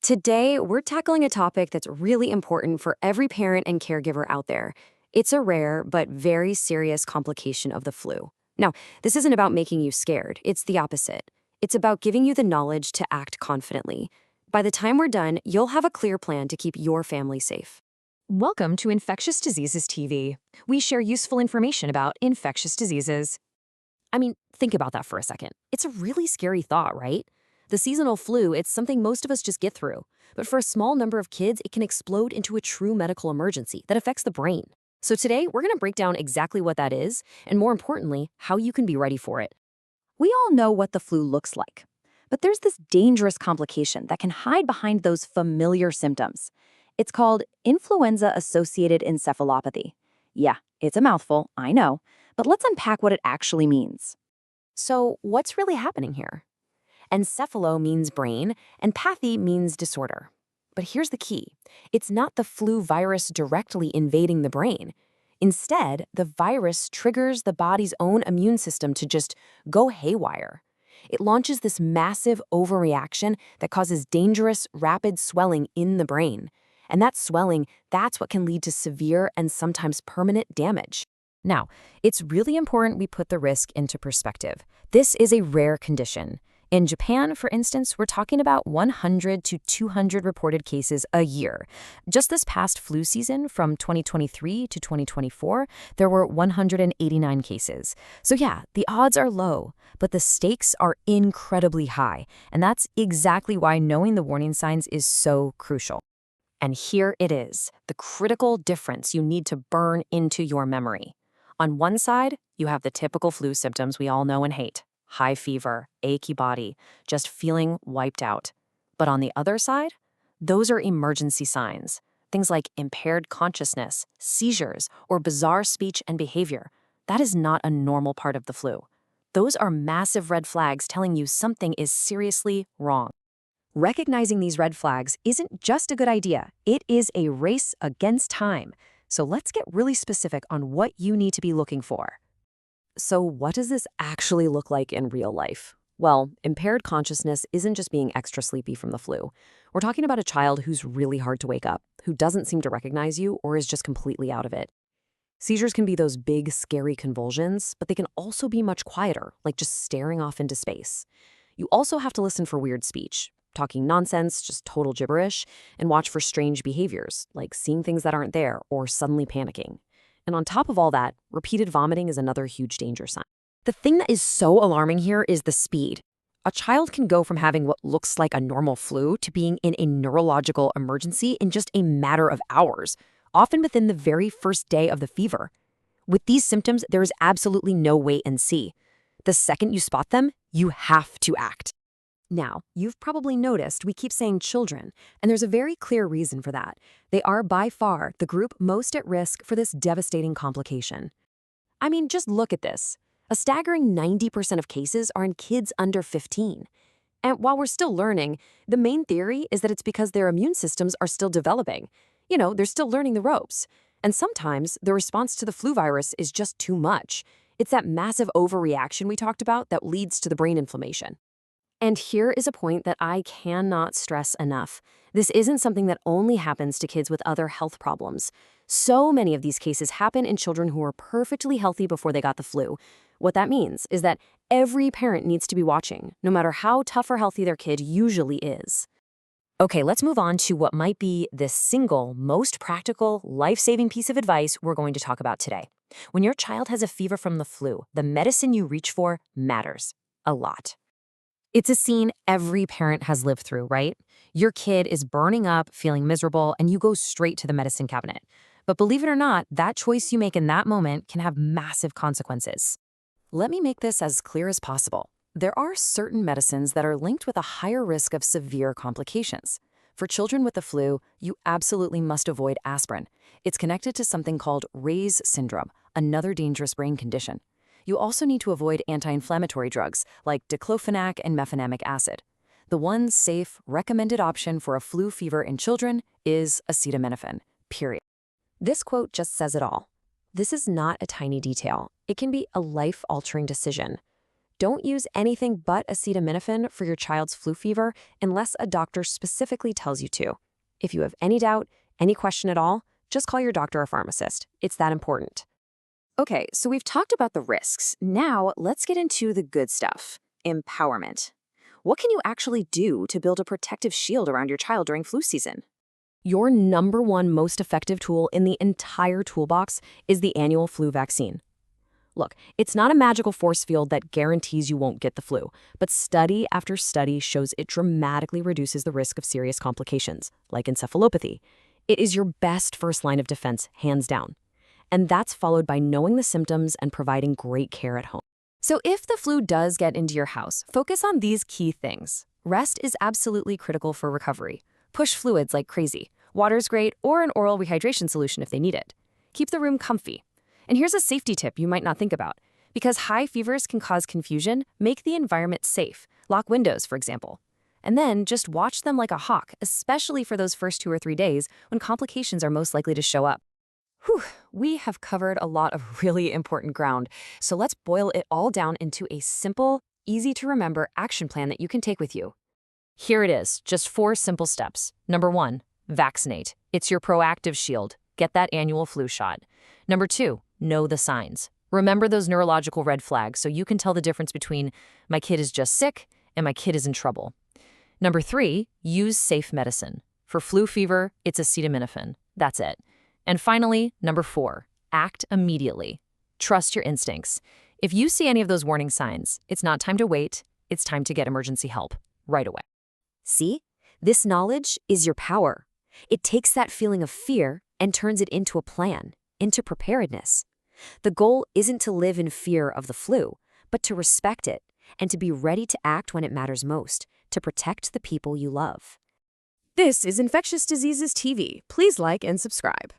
Today, we're tackling a topic that's really important for every parent and caregiver out there. It's a rare but very serious complication of the flu. Now, this isn't about making you scared, it's the opposite. It's about giving you the knowledge to act confidently. By the time we're done, you'll have a clear plan to keep your family safe. Welcome to Infectious Diseases TV. We share useful information about infectious diseases. Think about that for a second. It's a really scary thought, right? The seasonal flu, it's something most of us just get through. But for a small number of kids, it can explode into a true medical emergency that affects the brain. So today, we're going to break down exactly what that is, and more importantly, how you can be ready for it. We all know what the flu looks like, but there's this dangerous complication that can hide behind those familiar symptoms. It's called Influenza-Associated Encephalopathy. Yeah, it's a mouthful, I know, but let's unpack what it actually means. So what's really happening here? Encephalo means brain, and pathy means disorder. But here's the key. It's not the flu virus directly invading the brain. Instead, the virus triggers the body's own immune system to just go haywire. It launches this massive overreaction that causes dangerous, rapid swelling in the brain. And that swelling, that's what can lead to severe and sometimes permanent damage. Now, it's really important we put the risk into perspective. This is a rare condition. In Japan, for instance, we're talking about 100 to 200 reported cases a year. Just this past flu season, from 2023 to 2024, there were 189 cases. So yeah, the odds are low, but the stakes are incredibly high. And that's exactly why knowing the warning signs is so crucial. And here it is, the critical difference you need to burn into your memory. On one side, you have the typical flu symptoms we all know and hate. High fever, achy body, just feeling wiped out. But on the other side, those are emergency signs. Things like impaired consciousness, seizures, or bizarre speech and behavior. That is not a normal part of the flu. Those are massive red flags telling you something is seriously wrong. Recognizing these red flags isn't just a good idea, it is a race against time. So let's get really specific on what you need to be looking for. So what does this actually look like in real life? Well, impaired consciousness isn't just being extra sleepy from the flu. We're talking about a child who's really hard to wake up, who doesn't seem to recognize you or is just completely out of it. Seizures can be those big, scary convulsions, but they can also be much quieter, like just staring off into space. You also have to listen for weird speech, talking nonsense, just total gibberish, and watch for strange behaviors, like seeing things that aren't there or suddenly panicking. And on top of all that, repeated vomiting is another huge danger sign. The thing that is so alarming here is the speed. A child can go from having what looks like a normal flu to being in a neurological emergency in just a matter of hours, often within the very first day of the fever. With these symptoms, there is absolutely no wait and see. The second you spot them, you have to act. Now, you've probably noticed we keep saying children, and there's a very clear reason for that. They are by far the group most at risk for this devastating complication. Just look at this. A staggering 90% of cases are in kids under 15. And while we're still learning, the main theory is that it's because their immune systems are still developing. They're still learning the ropes. And sometimes the response to the flu virus is just too much. It's that massive overreaction we talked about that leads to the brain inflammation. And here is a point that I cannot stress enough. This isn't something that only happens to kids with other health problems. So many of these cases happen in children who were perfectly healthy before they got the flu. What that means is that every parent needs to be watching, no matter how tough or healthy their kid usually is. Okay, let's move on to what might be the single most practical, life-saving piece of advice we're going to talk about today. When your child has a fever from the flu, the medicine you reach for matters a lot. It's a scene every parent has lived through, right? Your kid is burning up, feeling miserable, and you go straight to the medicine cabinet. But believe it or not, that choice you make in that moment can have massive consequences. Let me make this as clear as possible. There are certain medicines that are linked with a higher risk of severe complications. For children with the flu, you absolutely must avoid aspirin. It's connected to something called Ray's syndrome, another dangerous brain condition. You also need to avoid anti-inflammatory drugs like diclofenac and mefenamic acid. The one safe, recommended option for a flu fever in children is acetaminophen, period. This quote just says it all. This is not a tiny detail. It can be a life-altering decision. Don't use anything but acetaminophen for your child's flu fever unless a doctor specifically tells you to. If you have any doubt, any question at all, just call your doctor or pharmacist. It's that important. Okay, so we've talked about the risks. Now let's get into the good stuff. Empowerment. What can you actually do to build a protective shield around your child during flu season? Your number one most effective tool in the entire toolbox is the annual flu vaccine. Look, it's not a magical force field that guarantees you won't get the flu, but study after study shows it dramatically reduces the risk of serious complications, like encephalopathy. It is your best first line of defense, hands down. And that's followed by knowing the symptoms and providing great care at home. So if the flu does get into your house, focus on these key things. Rest is absolutely critical for recovery. Push fluids like crazy. Water's great, or an oral rehydration solution if they need it. Keep the room comfy. And here's a safety tip you might not think about. Because high fevers can cause confusion, make the environment safe. Lock windows, for example. And then just watch them like a hawk, especially for those first 2 or 3 days when complications are most likely to show up. Whew, we have covered a lot of really important ground. So let's boil it all down into a simple, easy-to-remember action plan that you can take with you. Here it is, just 4 simple steps. Number 1, vaccinate. It's your proactive shield. Get that annual flu shot. Number 2, know the signs. Remember those neurological red flags so you can tell the difference between my kid is just sick and my kid is in trouble. Number 3, use safe medicine. For flu fever, it's acetaminophen. That's it. And finally, number 4, act immediately. Trust your instincts. If you see any of those warning signs, it's not time to wait. It's time to get emergency help right away. See? This knowledge is your power. It takes that feeling of fear and turns it into a plan, into preparedness. The goal isn't to live in fear of the flu, but to respect it and to be ready to act when it matters most, to protect the people you love. This is Infectious Diseases TV. Please like and subscribe.